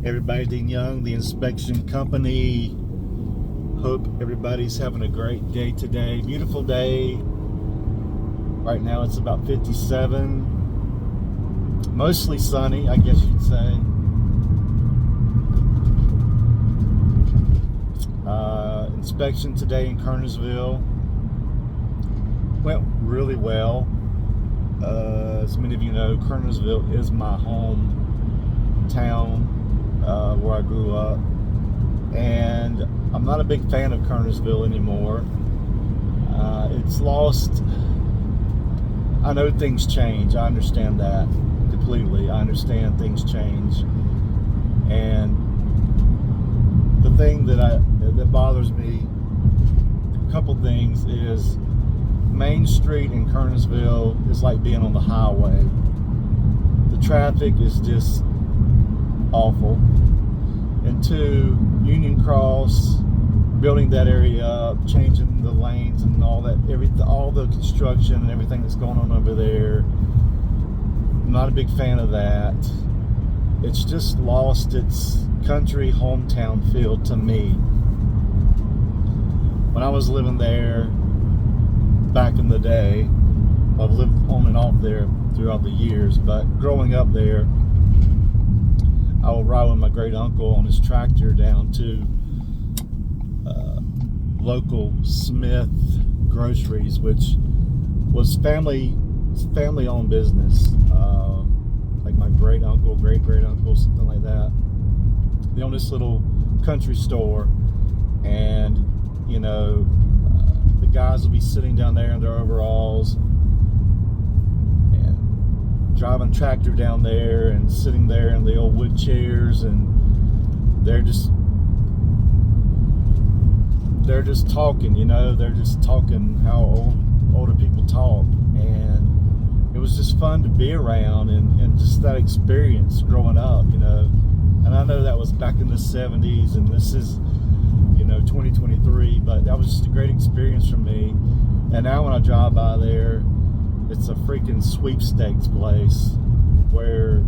Everybody, Dean Young, the inspection company. Hope everybody's having a great day today. Beautiful day. Right now it's about 57. Mostly sunny, I guess you'd say. Inspection today in Kernersville went really well. As many of you know, Kernersville is my hometown, where I grew up, and I'm not a big fan of Kernersville anymore. It's lost. I know things change. I understand that completely. I understand things change, and the thing that bothers me, a couple things, is Main Street in Kernersville is like being on the highway. The traffic is just awful. And two, Union Cross, building that area up, changing the lanes and all that, all the construction and everything that's going on over there. I'm not a big fan of that. It's just lost its country hometown feel to me. When I was living there back in the day, I've lived on and off there throughout the years, but growing up there, I would ride with my great uncle on his tractor down to local Smith Groceries, which was family-owned business. Like my great uncle, great uncle, something like that. They owned this little country store, and you know, the guys will be sitting down there in their overalls and driving tractor down there and sitting there in the old wood chairs, and they're just talking, you know, they're just talking how older people talk, and it was just fun to be around, and just that experience growing up, you know. And I know that was back in the 70s, and this is, you know, 2023, but that was just a great experience for me. And now when I drive by there, it's a freaking sweepstakes place where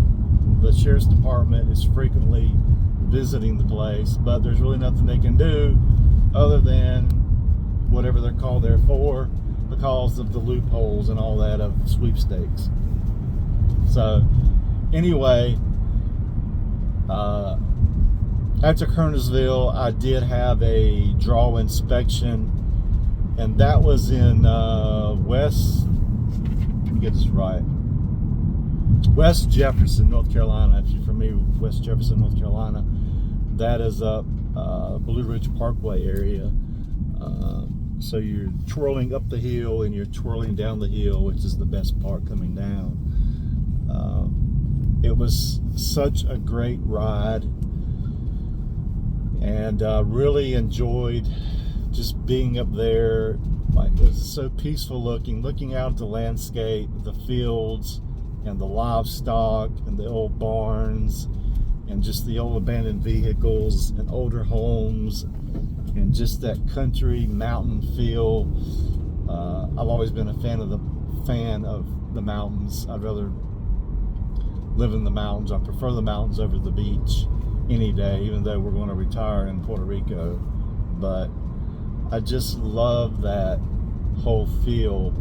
the sheriff's department is frequently visiting the place, but there's really nothing they can do other than whatever they're called there for, because of the loopholes and all that of sweepstakes. So anyway, after Kernersville, I did have a draw inspection, and that was in West Jefferson, North Carolina. If you're familiar with West Jefferson, North Carolina, that is up Blue Ridge Parkway area. So you're twirling up the hill and you're twirling down the hill, which is the best part coming down. It was such a great ride, and really enjoyed just being up there. Like, it was so peaceful looking out at the landscape, the fields, and the livestock, and the old barns, and just the old abandoned vehicles and older homes, and just that country mountain feel. I've always been a fan of the mountains. I'd rather live in the mountains. I prefer the mountains over the beach any day, even though we're going to retire in Puerto Rico. But I just love that whole feel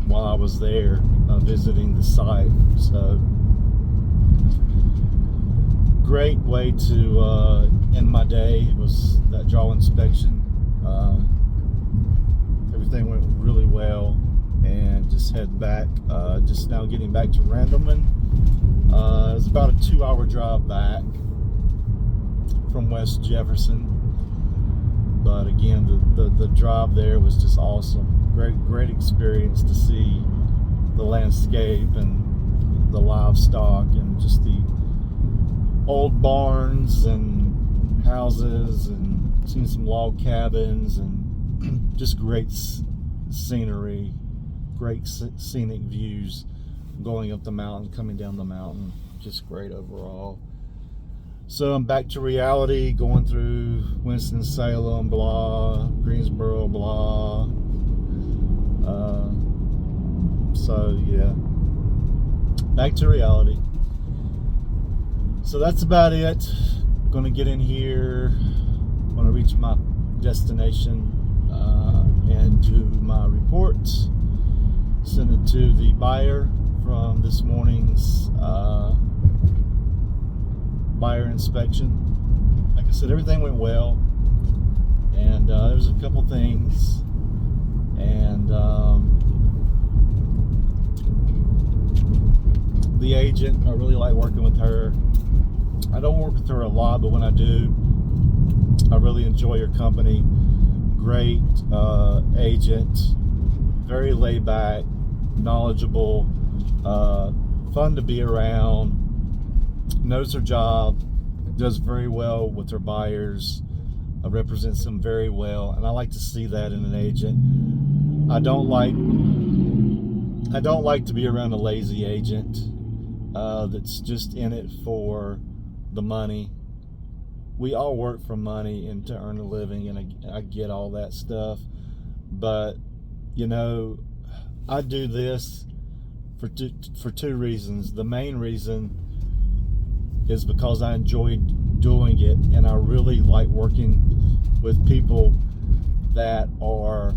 while I was there visiting the site. So great way to end my day. It was that jaw inspection. Everything went really well, and just head back. Just now getting back to Randleman. It's about a 2-hour drive back from West Jefferson, but again, the drive there was just awesome. Great experience to see the landscape and the livestock, and just the old barns and houses, and seeing some log cabins, and just great scenery, great scenic views going up the mountain, coming down the mountain. Just great overall. So I'm back to reality, going through Winston-Salem, blah, Greensboro, blah. So yeah, back to reality. So that's about it. Going to get in here. Going to reach my destination and do my report. Send it to the buyer from this morning's buyer inspection. Like I said, everything went well, and there was a couple things, and the agent, I really like working with her. I don't work with her a lot, but when I do, I really enjoy her company. Great agent, very laid back, knowledgeable, fun to be around, knows her job, does very well with her buyers, represents them very well, and I like to see that in an agent. I don't like to be around a lazy agent that's just in it for the money. We all work for money and to earn a living, and I get all that stuff, but you know, I do this for two reasons. The main reason is because I enjoy doing it, and I really like working with people that are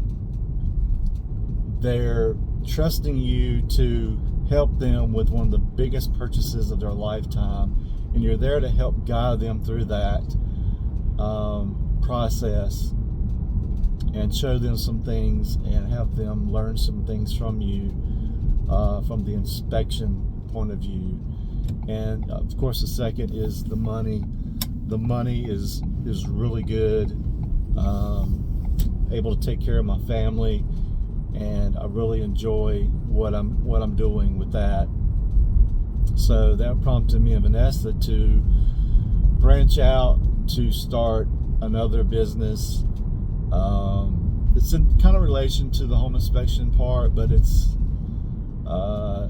they're trusting you to help them with one of the biggest purchases of their lifetime, and you're there to help guide them through that process and show them some things and have them learn some things from you from the inspection point of view. And of course, the second is the money. The money is really good. Able to take care of my family, and I really enjoy what I'm doing with that. So that prompted me and Vanessa to branch out to start another business. It's in kind of relation to the home inspection part, but it's I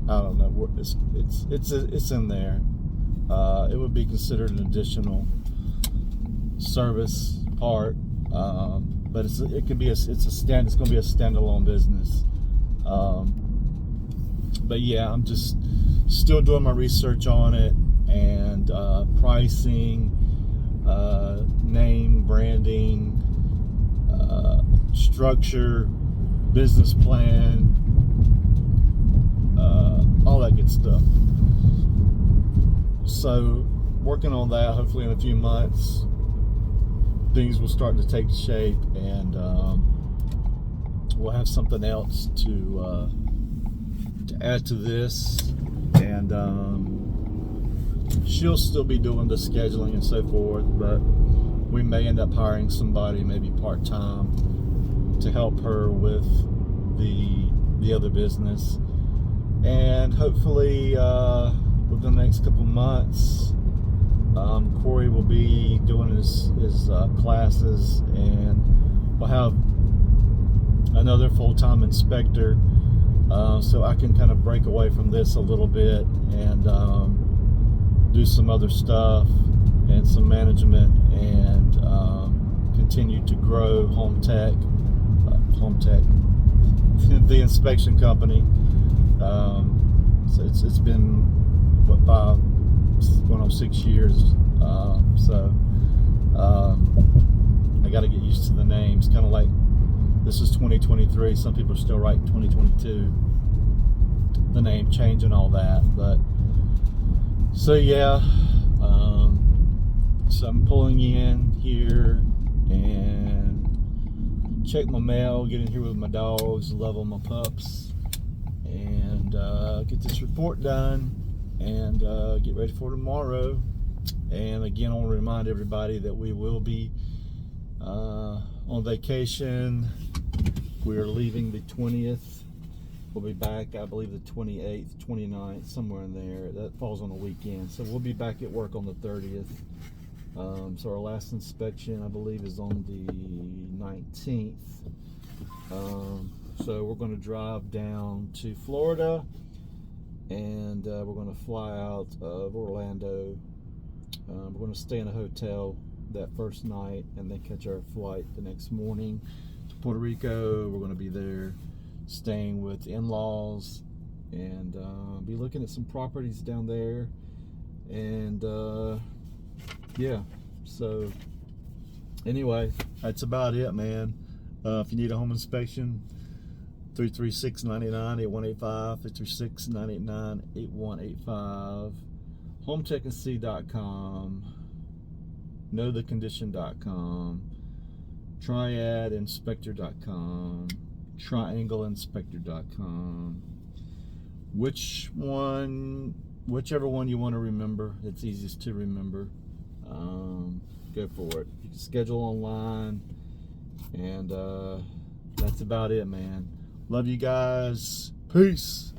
don't know. It's in there. It would be considered an additional service part, but it's going to be a standalone business. But yeah, I'm just still doing my research on it, and pricing, name, branding, structure, business plan, all that good stuff. So working on that, hopefully in a few months things will start to take shape, and we'll have something else to add to this, and she'll still be doing the scheduling and so forth, but we may end up hiring somebody maybe part-time to help her with the other business. And hopefully within the next couple months, Corey will be doing his classes, and we'll have another full-time inspector, so I can kind of break away from this a little bit and do some other stuff and some management, and continue to grow Home Tech, the inspection company. So it's been going on 6 years. So I got to get used to the names. Kind of like this is 2023. Some people are still writing 2022. The name change and all that, but so yeah. So I'm pulling in here and check my mail, get in here with my dogs, love on my pups, and get this report done, and get ready for tomorrow. And again, I want to remind everybody that we will be on vacation. We are leaving the 20th. We'll be back, I believe, the 28th, 29th, somewhere in there. That falls on a weekend. So we'll be back at work on the 30th. So our last inspection, I believe, is on the 19th. So we're going to drive down to Florida, and we're going to fly out of Orlando. We're going to stay in a hotel that first night, and then catch our flight the next morning to Puerto Rico. We're going to be there staying with in-laws and be looking at some properties down there. And yeah, so anyway, that's about it, man. If you need a home inspection, 336-99-8185, 336-989-8185, HomeCheckandSee.com, KnowTheCondition.com, TriadInspector.com, TriangleInspector.com. Whichever one you want to remember, it's easiest to remember. Go for it. You can schedule online, and that's about it, man. Love you guys. Peace.